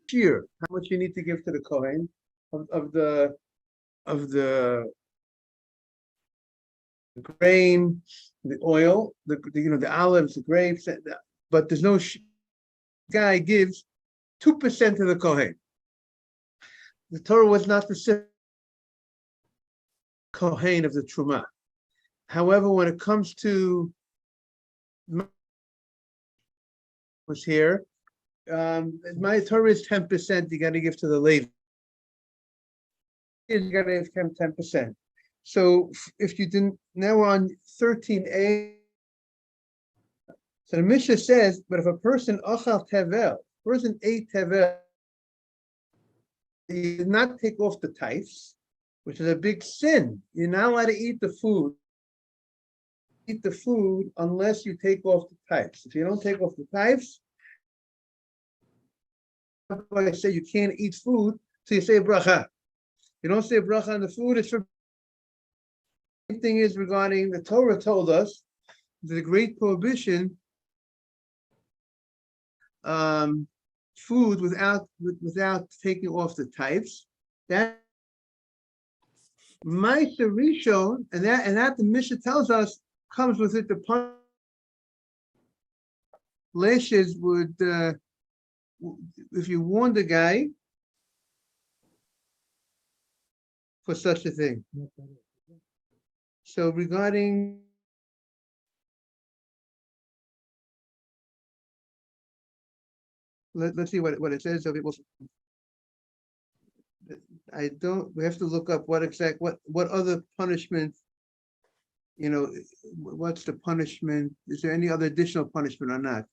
shear, how much you need to give to the Kohen of the grain, the oil, the olives, the grapes, but there's no guy gives 2% to the Kohen. The Torah was not the Kohen of the Truma. However, when it comes to was here, my Torah is 10%. You got to give to the Levi. You got to give 10%. So if you didn't, now we're on 13a. So the Mishnah says, but if a person achal tevel, person ate tevel, he did not take off the tithes, which is a big sin. You're not allowed to eat the food. Eat the food unless you take off the tithes. If you don't take off the tithes, like I say, you can't eat food till you say bracha. You don't say bracha on the food. It's for. The thing is regarding the Torah told us the great prohibition. Food without taking off the tithes. That Ma'aser Rishon, and that the Mishnah tells us comes with it. The lashes would, if you warned the guy for such a thing. So regarding let's see what it says of it. We have to look up what other punishment, what's the punishment? Is there any other additional punishment or not?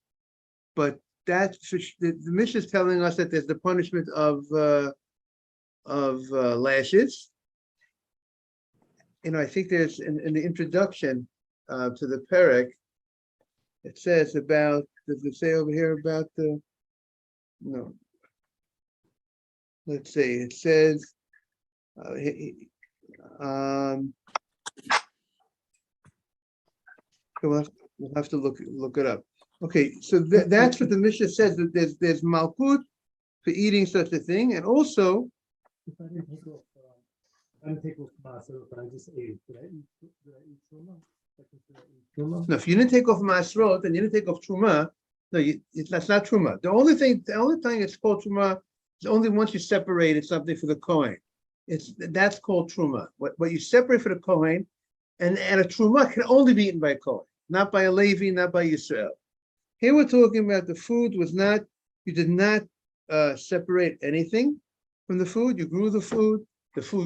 But that's the Mishnah is telling us that there's the punishment of lashes. I think there's in the introduction to the Perek, it says about, does it say over here about no. Let's see, it says, we'll have to look it up. Okay, so that's what the Mishnah says, that there's malkut for eating such a thing, and also, if I didn't take off Maasrot, I just ate. Did I eat Truma? No, if you didn't take off Maasrot and you didn't take off Truma, no, that's not Truma. The only time it's called Truma is only once you separated something for the Kohen. That's called Truma. What you separate for the Kohen, and a Truma can only be eaten by a Kohen, not by a Levi, not by Yisrael. Here we're talking about the food you did not separate anything from the food. You grew the food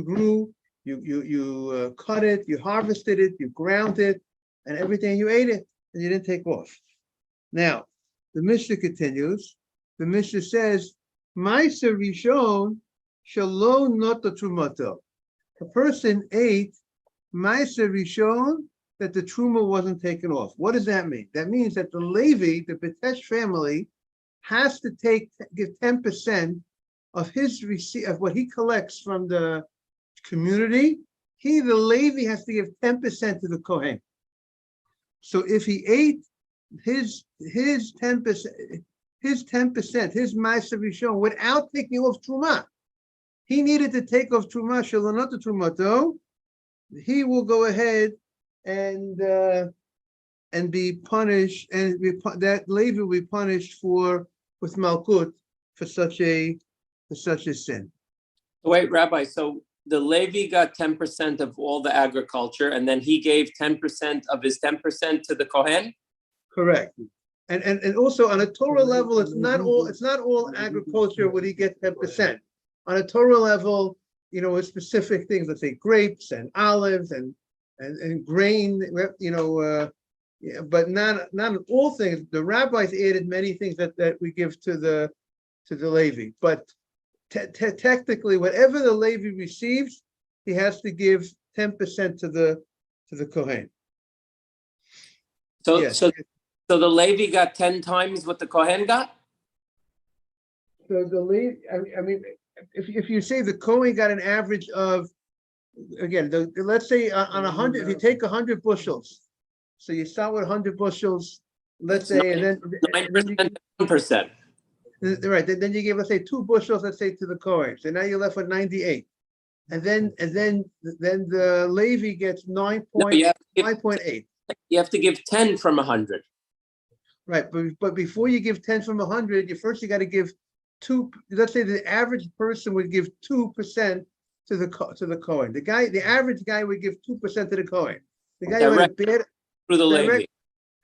grew, you cut it, you harvested it, you ground it, and everything, you ate it, and you didn't take off. Now, the Mishnah continues. The Mishnah says, Ma'aser Rishon shalom nota trumato. A person ate Ma'aser Rishon that the truma wasn't taken off. What does that mean? That means that the Levi, the Betesh family, has to give 10% of his receipt of what he collects from the community. The Levi has to give 10% to the Kohen. So if he ate his 10%, his Ma'aser Rishon without taking off Truma, he needed to take off Truma, Shalonot Trumato, he will go ahead and be punished, and that Levi will be punished with Malkut for such a sin. Wait, Rabbi, so the Levi got 10% of all the agriculture, and then he gave 10% of his 10% to the Kohen? Correct. And also on a Torah level, it's not all agriculture would he get 10%. On a Torah level, with specific things, let's say grapes and olives and grain, but not in all things. The rabbis added many things that we give to the Levi, but technically, whatever the Levi receives, he has to give 10% to the Kohen. So, yes. so the Levi got 10 times what the Kohen got? So the Levi, I mean, if you say the Kohen got an average of, again, let's say on 100, if you take 100 bushels, so you start with 100 bushels, let's say, and then 9%, 1%. Right, then you give, let's say, 2 bushels, let's say, to the Kohen. So now you're left with 98. And then the Levi gets No, you have to give, 9.8. you have to give 10 from 100. Right, but before you give 10 from 100, you got to give 2. Let's say the average person would give 2% to the Kohen. The average guy would give 2% to the Kohen. The guy who had a bad, Through the Levi. direct,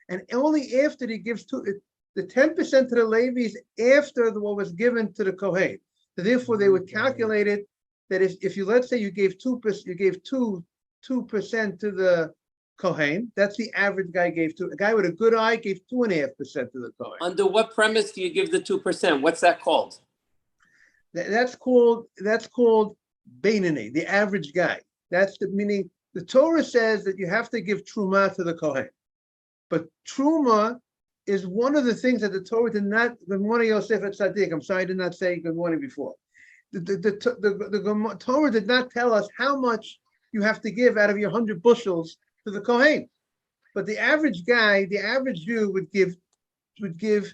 and only after he gives the 10% to the Levi is after what was given to the Kohen. So therefore, they would calculate it that if you, let's say you gave 2%, you gave 2% to the Kohen, that's the average guy gave to. A guy with a good eye gave 2.5% to the Kohen. Under what premise do you give the 2%? What's that called? That's called Beinani, the average guy. That's the meaning. The Torah says that you have to give truma to the Kohen, but truma is one of the things that the Torah did not. Good morning, Yosef at Tzaddik. I'm sorry I did not say good morning before. The Torah did not tell us how much you have to give out of your 100 bushels to the Kohen, but the average guy, the average Jew would give 1/50th,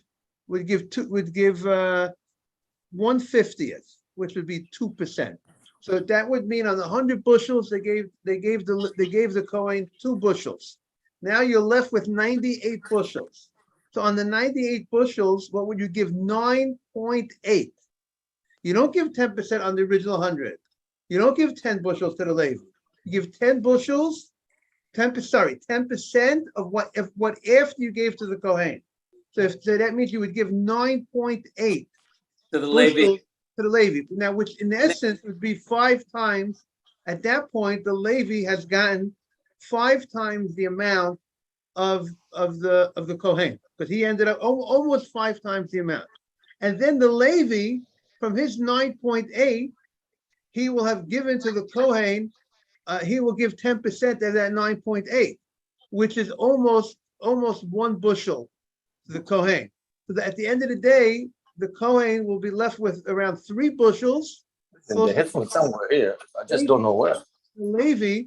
which would be 2%. So that would mean on the 100 bushels they gave the Kohen 2 bushels. Now you're left with 98 bushels. So on the 98 bushels, what would you give? 9.8. You don't give 10% on the original 100. You don't give 10 bushels to the Levi. You give 10 bushels, 10% of what after you gave to the Kohen. So that means you would give 9.8 To the Levi. to the Levi. Now, which in essence would be 5 times. At that point, the Levi has gotten 5 times the amount of the Kohen, because he ended up almost 5 times the amount. And then the Levi, from his 9.8, he will have given to the Kohen. He will give 10% of that 9.8, which is almost 1 bushel to the Kohen. So that at the end of the day, the Kohen will be left with around 3 bushels. And the headphone somewhere here. I just don't know where. The Levi,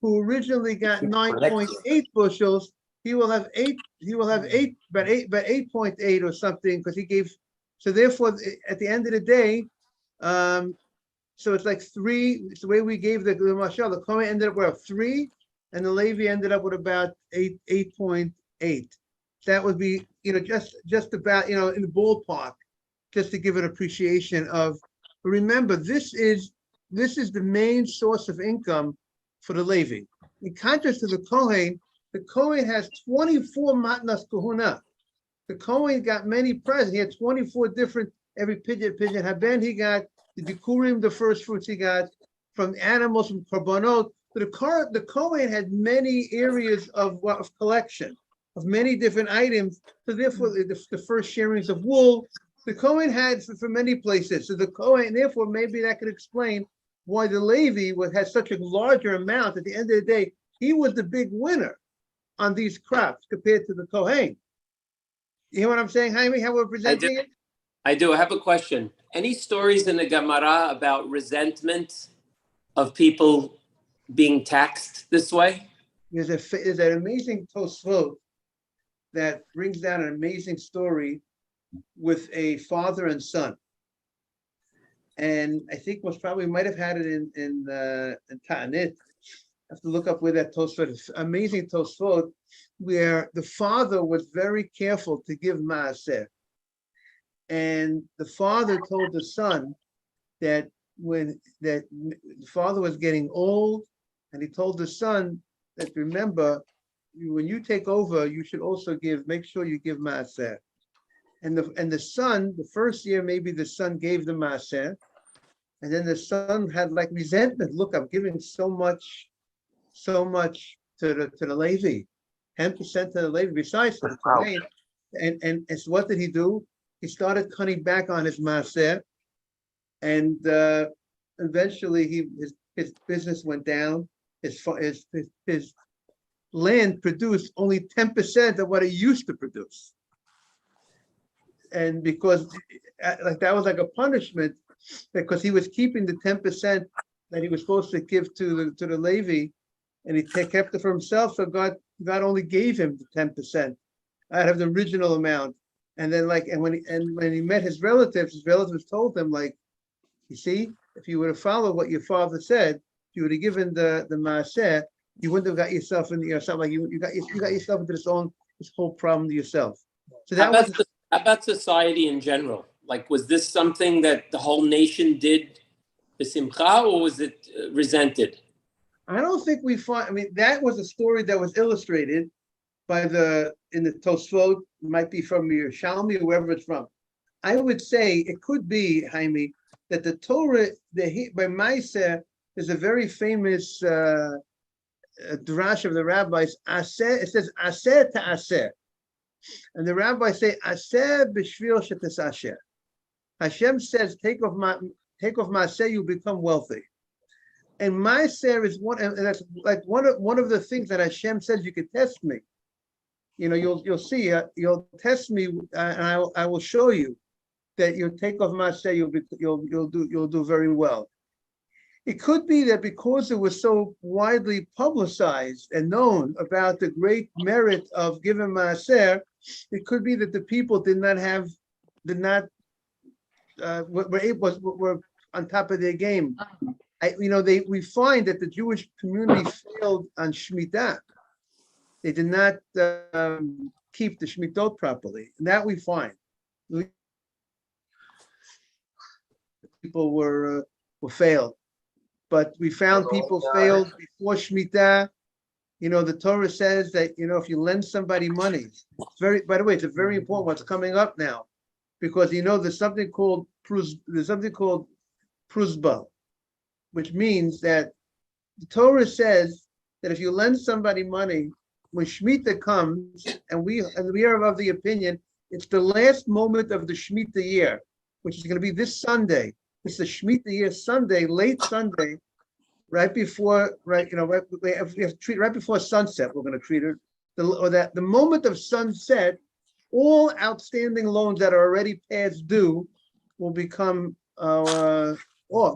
who originally got 9.8 bushels, he will have 8. He will have 8.8 or something, because he gave. So therefore, at the end of the day, so it's like 3. It's the way we gave the mashal. The Kohen ended up with 3, and the Levi ended up with about 8.8. That would be, just about, in the ballpark, just to give an appreciation of. Remember, this is the main source of income for the Levi. In contrast to the Kohen has 24 matnas kahuna. The Kohen got many presents. He had 24 different, every pidyon haben he got, the bikurim, the first fruits he got, from animals, from korbanot. So the Kohen had many areas of collection, of many different items. So therefore, the first sharings of wool, the Kohen had for many places. So the Kohen, therefore, maybe that could explain why the Levi had such a larger amount. At the end of the day, he was the big winner on these crops compared to the Kohen. You hear what I'm saying, Jaime? How we're presenting it? I do. I have a question. Any stories in the Gemara about resentment of people being taxed this way? There's an amazing Tosfot that brings down an amazing story with a father and son. And I think might have had it in Ta'anit. I have to look up where that Tosfot is. Amazing Tosfot, where the father was very careful to give Maaser. And the father told the son that the father was getting old, and he told the son that, remember, when you take over, you should also make sure you give Maaser. And the son, the first year, maybe the son gave the Maaser, and then the son had like resentment. Look, I'm giving so much to the Levi, 10% to the Levi, besides to the Kohen. And so what did he do? He started cutting back on his Maaser, and eventually his business went down. His land produced only 10% of what it used to produce. And because that was like a punishment, because he was keeping the 10% that he was supposed to give to the Levi, and he kept it for himself. So God only gave him the 10% out of the original amount And then when he met his relatives told him, like, you see, if you would have followed what your father said, if you would have given the maaseh, you wouldn't have got yourself into yourself, like you got yourself into this whole problem to yourself. So How that was about society in general? Like, was this something that the whole nation did b'simcha, or was it resented? I don't think we find. I mean, that was a story that was illustrated by in the Tosfot, might be from Yerushalmi or wherever it's from. I would say it could be, Jaime, that the Torah, by Meiser, is a very famous drash of the rabbis. Aseh, it says Aseh to Aseh, and the rabbis say Aseh b'shvil shetasasher. Hashem says, take off Maaseh, you become wealthy. And Maaser is one, and that's like one of the things that Hashem says, you can test me. You know, you'll see, you'll test me, and I will show you that you'll take off Maaser, you'll do very well. It could be that because it was so widely publicized and known about the great merit of giving Maaser, it could be that the people were on top of their game. We find that the Jewish community failed on Shemitah. They did not keep the Shemitot properly, and that we find. People were failed, but we found people failed before Shemitah. You know, the Torah says that, if you lend somebody money, by the way, it's a very important what's coming up now, because there's something called pruzba, which means that the Torah says that if you lend somebody money, when Shemitah comes, and we are of the opinion, it's the last moment of the Shemitah year, which is going to be this Sunday. It's the Shemitah year Sunday, late Sunday, right before sunset. We're going to treat it, the moment of sunset, all outstanding loans that are already past due will become off.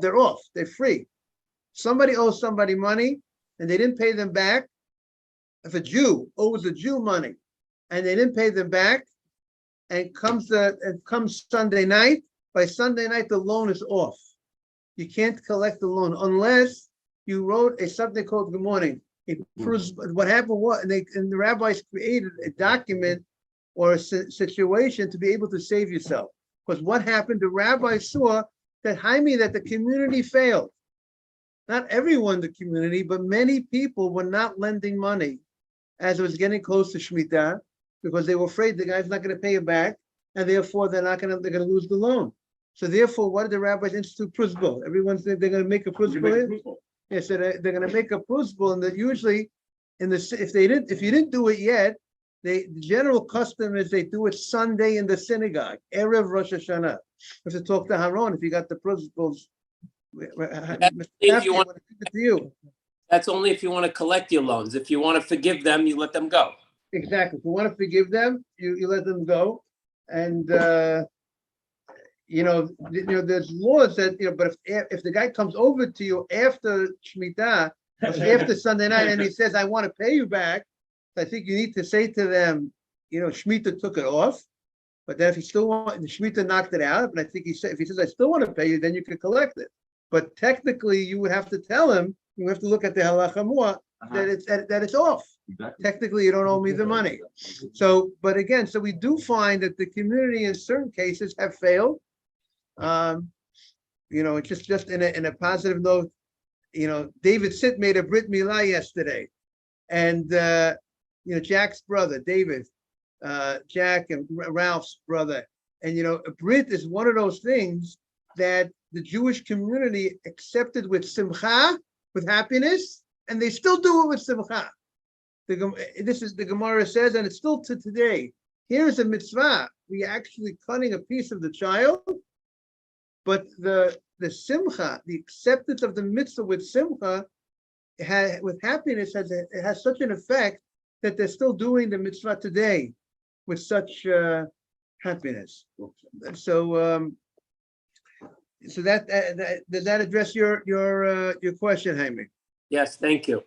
They're off. They're free. Somebody owes somebody money and they didn't pay them back. If a Jew owes a Jew money and they didn't pay them back, and comes Sunday night, by Sunday night the loan is off. You can't collect the loan unless you wrote something called good morning. What happened was, and the rabbis created a document or a situation to be able to save yourself. Because what happened, the rabbis saw that the community failed. Not everyone in the community, but many people were not lending money as it was getting close to Shemitah, because they were afraid the guy's not going to pay it back, and therefore they're going to lose the loan. So therefore, what did the rabbis institute? Pruzbul. Everyone said they're going to make a pruzbul. Yes, so they're going to make a pruzbul, and that usually, if you didn't do it yet, the general custom is they do it Sunday in the synagogue, Erev Rosh Hashanah. You have to talk to Haron if you got the pruzbuls. That's only if you want to collect your loans. If you want to forgive them, you let them go. Exactly. If you want to forgive them, you let them go. And there's laws that, but if the guy comes over to you after Shemitah, after Sunday night, and he says, I want to pay you back, I think you need to say to them, Shemitah took it off. But then if he still the Shemitah knocked it out, but I think if he says, I still want to pay you, then you can collect it. But technically, you would have to tell him, you have to look at the halacha more, that it's off. Exactly. Technically, you don't owe me the money. So, but again, so we do find that the community in certain cases have failed. It's just in a positive note. David Sitt made a Brit Milah yesterday, and Jack's brother, David, Jack and Ralph's brother, and a Brit is one of those things that the Jewish community accepted with simcha, with happiness, and they still do it with simcha. This is the Gemara says, and it's still to today. Here is a mitzvah. We actually cutting a piece of the child, but the simcha, the acceptance of the mitzvah with simcha, with happiness, it has such an effect that they're still doing the mitzvah today with such happiness. So that does that address your question, Jaime? Yes, thank you.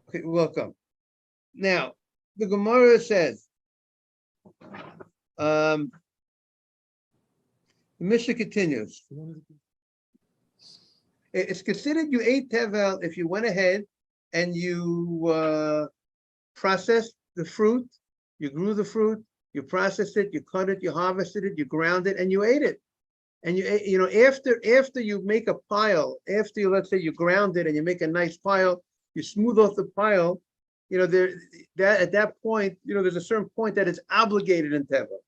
Okay, welcome. Now, the Gemara says, The Mishnah continues. It's considered you ate tevel if you went ahead and you processed the fruit, you grew the fruit, you processed it, you cut it, you harvested it, you ground it, and you ate it. And you know, after you make a pile, after you, let's say you ground it and you make a nice pile, you smooth off the pile, you know, at that point, you know, there's a certain point that it's obligated in tevel.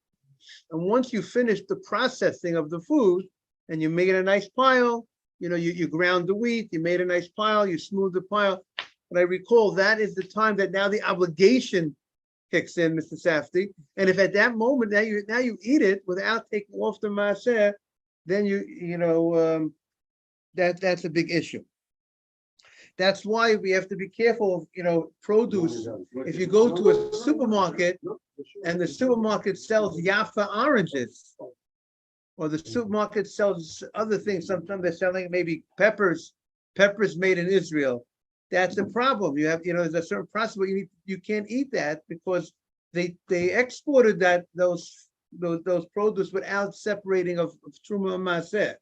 And once you finish the processing of the food and you make it a nice pile, you know, you ground the wheat, you made a nice pile, you smooth the pile. And I recall that is the time that now the obligation kicks in, Mr. Safdie. And if at that moment now you eat it without taking off the maaser, then that's a big issue. That's why we have to be careful of, you know, produce. If you go to a supermarket and the supermarket sells Jaffa oranges, or the supermarket sells other things, sometimes they're selling maybe peppers made in Israel. That's a problem. You have, you know, there's a certain process where you can't eat that because they exported those produce without separating of truma and maaser.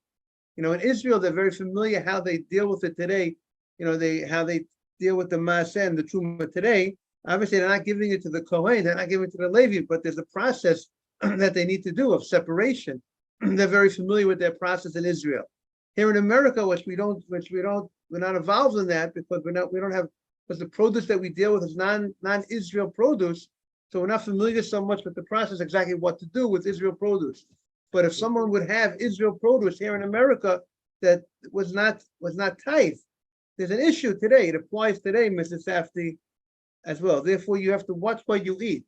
You know, in Israel, they're very familiar how they deal with it today. You know, how they deal with the maaser and the truma today. Obviously, they're not giving it to the Kohen, they're not giving it to the Levi, but there's a process that they need to do of separation. They're very familiar with their process in Israel. Here in America, we're not involved in that because because the produce that we deal with is non-Israel produce. So we're not familiar so much with the process, exactly what to do with Israel produce. But if someone would have Israel produce here in America that was not tithe, there's an issue today. It applies today, Mrs. Safdie, as well. Therefore, you have to watch what you eat.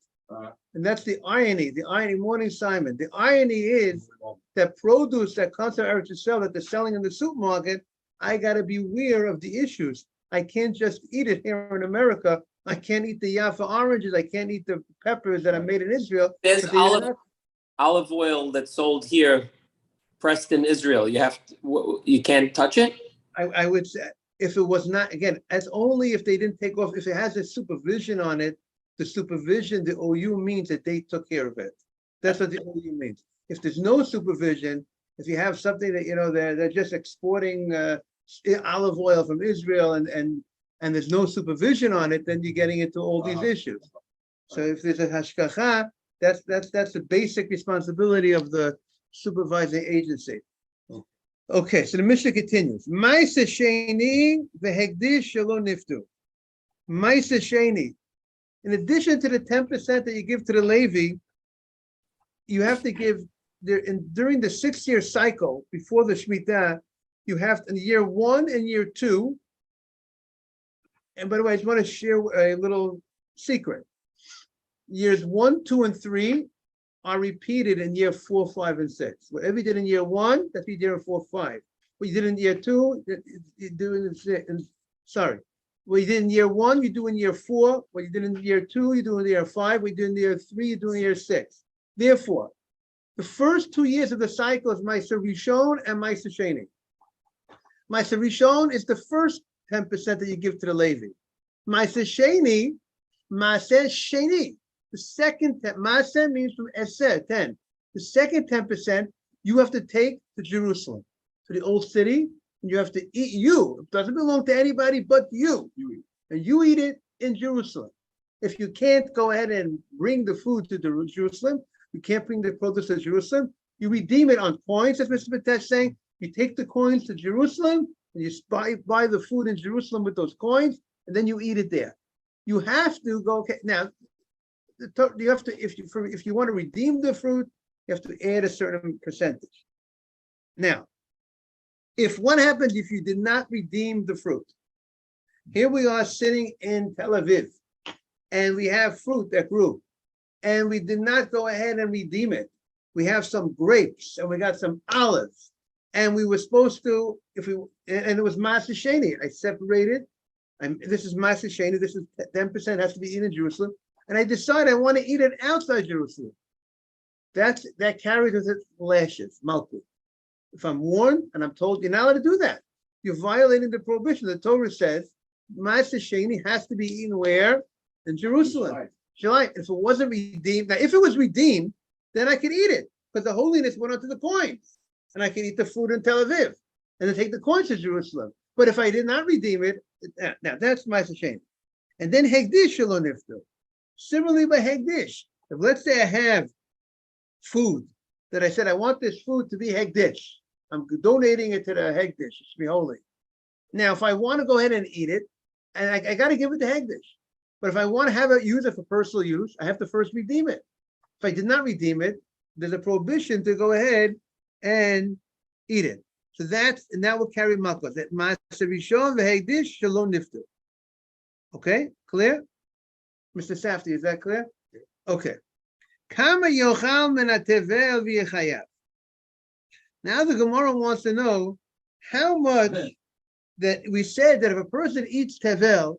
And that's the irony, morning, Simon. The irony is that produce that comes to Eretz Yisrael that they're selling in the supermarket, I got to be aware of the issues. I can't just eat it here in America. I can't eat the Jaffa oranges. I can't eat the peppers that are made in Israel. There's olive oil that's sold here, pressed in Israel. You can't touch it? I would say, if it was not, again, as only if they didn't take off, if it has a supervision on it, the supervision, the OU means that they took care of it. That's what the OU means. If there's no supervision, if you have something that, you know, they're just exporting olive oil from Israel and there's no supervision on it, then you're getting into all these issues. So if there's a hashgacha, that's the basic responsibility of the supervising agency. Okay, so the Mishnah continues. Ma'aseh sheni v'hekdish shelo niftu. Ma'aseh sheni. In addition to the 10% that you give to the Levi, you have to give during the 6-year cycle before the Shemitah, you have in year 1 and year 2. And by the way, I just want to share a little secret. Years 1, 2, and 3 are repeated in year 4, 5, and 6. Whatever you did in year 1, that's what you did in 4, 5. What you did in year 2, you do in 6. What you did in year 1, you do in year 4. What you did in year 2, you do in year 5. What you did in year 3, you do in year 6. Therefore, the first 2 years of the cycle is Ma'aser Rishon and Ma'aser Sheni. Ma'aser Rishon is the first 10% that you give to the Levi. Ma'aser Sheni, the second 10, Ma'aser means from Eser, 10. The second 10%, you have to take to Jerusalem, to the old city, and you have to eat it doesn't belong to anybody but you. And you eat it in Jerusalem. If you can't go ahead and bring the food to Jerusalem, you can't bring the produce to Jerusalem, you redeem it on coins, as Mr. Batesh saying. You take the coins to Jerusalem, and you buy the food in Jerusalem with those coins, and then you eat it there. You have to go, okay, now, you have to, if you want to redeem the fruit, you have to add a certain percentage. Now, what happens if you did not redeem the fruit? Here we are sitting in Tel Aviv, and we have fruit that grew, and we did not go ahead and redeem it. We have some grapes, and we got some olives, and we were supposed to, and it was Ma'aser Sheni. I separated, and this is Ma'aser Sheni, this is 10% has to be eaten in Jerusalem, and I decide I want to eat it outside Jerusalem. That carries with it lashes, malchut. If I'm warned and I'm told you're not allowed to do that, you're violating the prohibition. The Torah says Ma'aser Sheni has to be eaten where? In Jerusalem. If it wasn't redeemed, now if it was redeemed, then I could eat it because the holiness went onto the coins. and I can eat the food in Tel Aviv, and then take the coins to Jerusalem. But if I did not redeem it, now that's my shame. And then Hegdish Shalom Niftu. Similarly by Hegdish, if let's say I have food that I said I want this food to be Hegdish, I'm donating it to the Hegdish, it should be holy. Now, if I want to go ahead and eat it, and I got to give it to Hegdish. But if I want to have it, use it for personal use, I have to first redeem it. If I did not redeem it, there's a prohibition to go ahead and eat it. So that will carry Makkos. That Maaseh Rishon v'Hegdish Shalom Niftu. Okay, clear? Mr. Safdie, is that clear? Okay. Kama yochal min hatevel v'yechayav. Now the Gemara wants to know how much that we said that if a person eats tevel,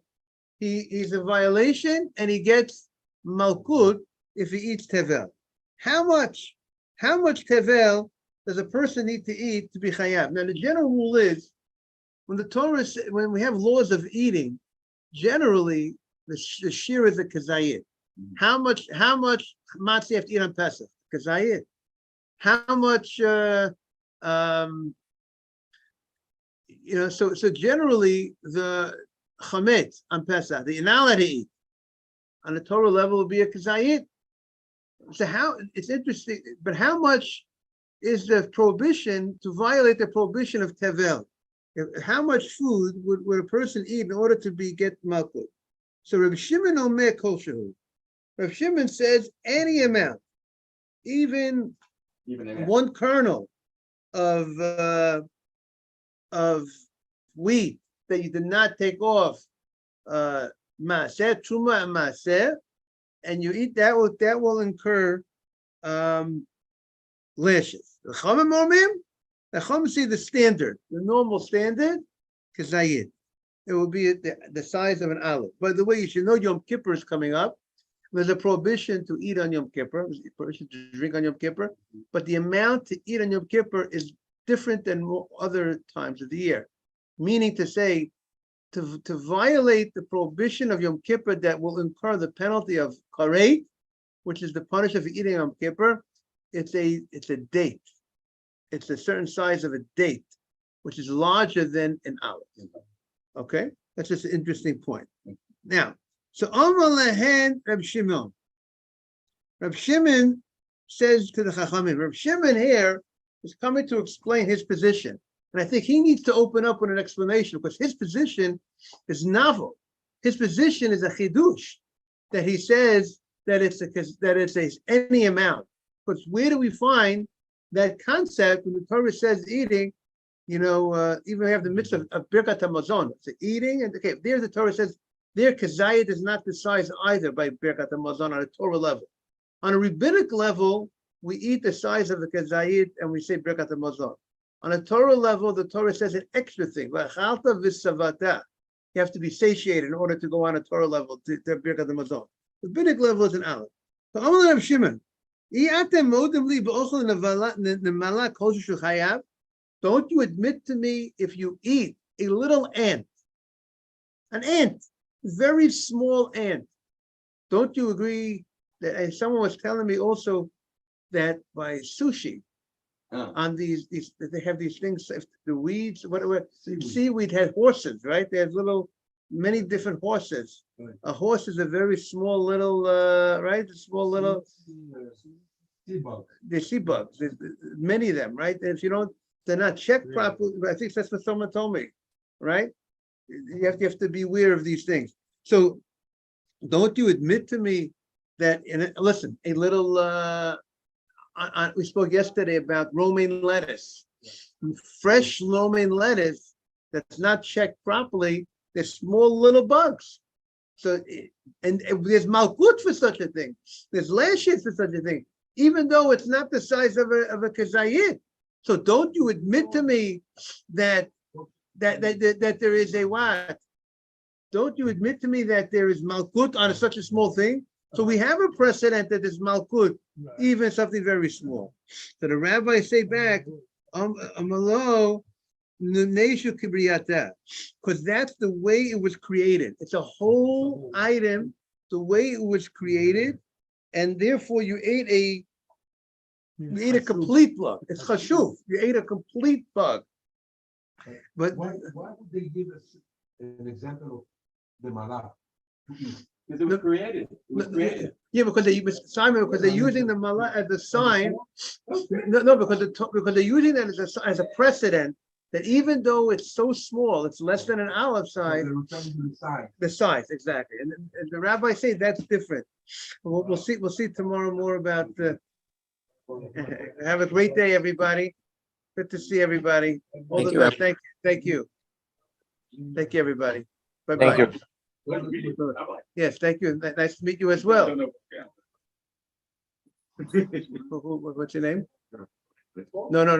he's a violation and he gets malkut if he eats tevel. How much tevel does a person need to eat to be chayav? Now the general rule is when the Torah, when we have laws of eating, generally the shear is a kazayit. How much matzah you have to eat on Pesach? Kazayit. How much so generally the chametz on Pesach that you're not allowed to eat on the Torah level will be a kazayit. So how it's interesting, but how much is the prohibition to violate the prohibition of tevel? How much food would a person eat in order to get malkut? So Reb Shimon Omer Kol Shehu. Reb Shimon says any amount, even one kernel of wheat that you did not take off maaser, truma and maaser, and you eat that will incur lashes. The Chachamim see the standard, the normal standard, kazayid. It will be the size of an olive. By the way, you should know Yom Kippur is coming up. There's a prohibition to eat on Yom Kippur, there's a prohibition to drink on Yom Kippur, but the amount to eat on Yom Kippur is different than other times of the year. Meaning to say, to violate the prohibition of Yom Kippur that will incur the penalty of karet, which is the punishment for eating Yom Kippur, it's a date. It's a certain size of a date, which is larger than an olive. Okay, that's just an interesting point. Now, so Amar Lehen Reb Shimon. Reb Shimon says to the Chachamim, Reb Shimon here is coming to explain his position. And I think he needs to open up with an explanation because his position is novel. His position is a chidush, that he says that it's any amount. Because where do we find that concept when the Torah says eating? Even we have the mitzvah of Birkat HaMazon. It's eating, and okay, there the Torah says there kazayit is not the size either by Birkat HaMazon on a Torah level. On a rabbinic level, we eat the size of the kazayit and we say Birkat HaMazon. On a Torah level, the Torah says an extra thing. V'achalta v'savata. You have to be satiated in order to go on a Torah level to Birkat HaMazon. The rabbinic level is an aleph. So Amar Rav Shimon, don't you admit to me if you eat a little ant, an ant, very small ant, don't you agree that, and someone was telling me also that by sushi, on these they have these things, the weeds, whatever, seaweed has horses, right? They have many different horses. Right. A horse is a very small little, right? A small little sea bug. The sea bugs. There's many of them, right? And if you don't, they're not checked properly. I think that's what someone told me, right? You have to be aware of these things. So, don't you admit to me that? Listen, a little. We spoke yesterday about romaine lettuce. Fresh romaine lettuce that's not checked properly. They're small little bugs. So, and there's malkut for such a thing. There's lashes for such a thing, even though it's not the size of a kazayit. So, don't you admit to me that there is a what? Don't you admit to me that there is malkut on such a small thing? So we have a precedent that there's malkut, even something very small. So the rabbis say back, amalo neshu kibriyata, because that's the way it was created. It's a whole item, the way it was created, and therefore you ate You ate a complete bug. It's chashuv. You ate a complete bug. But Why would they give us an example of the malach to eat? Because it was created. It was created. yeah, because Simon, because they're using the mala as a sign. No, because they're using that as a precedent that even though it's so small, it's less than an olive size. They were trying to decide. The size, exactly, and the rabbis say that's different. We'll see tomorrow more about the. Have a great day, everybody. Good to see everybody. All Thank the you, best. Thank you. Thank you, everybody. Bye-bye. Thank you. Bye-bye. Yes, thank you. Nice to meet you as well. Yeah. What's your name? No, I'm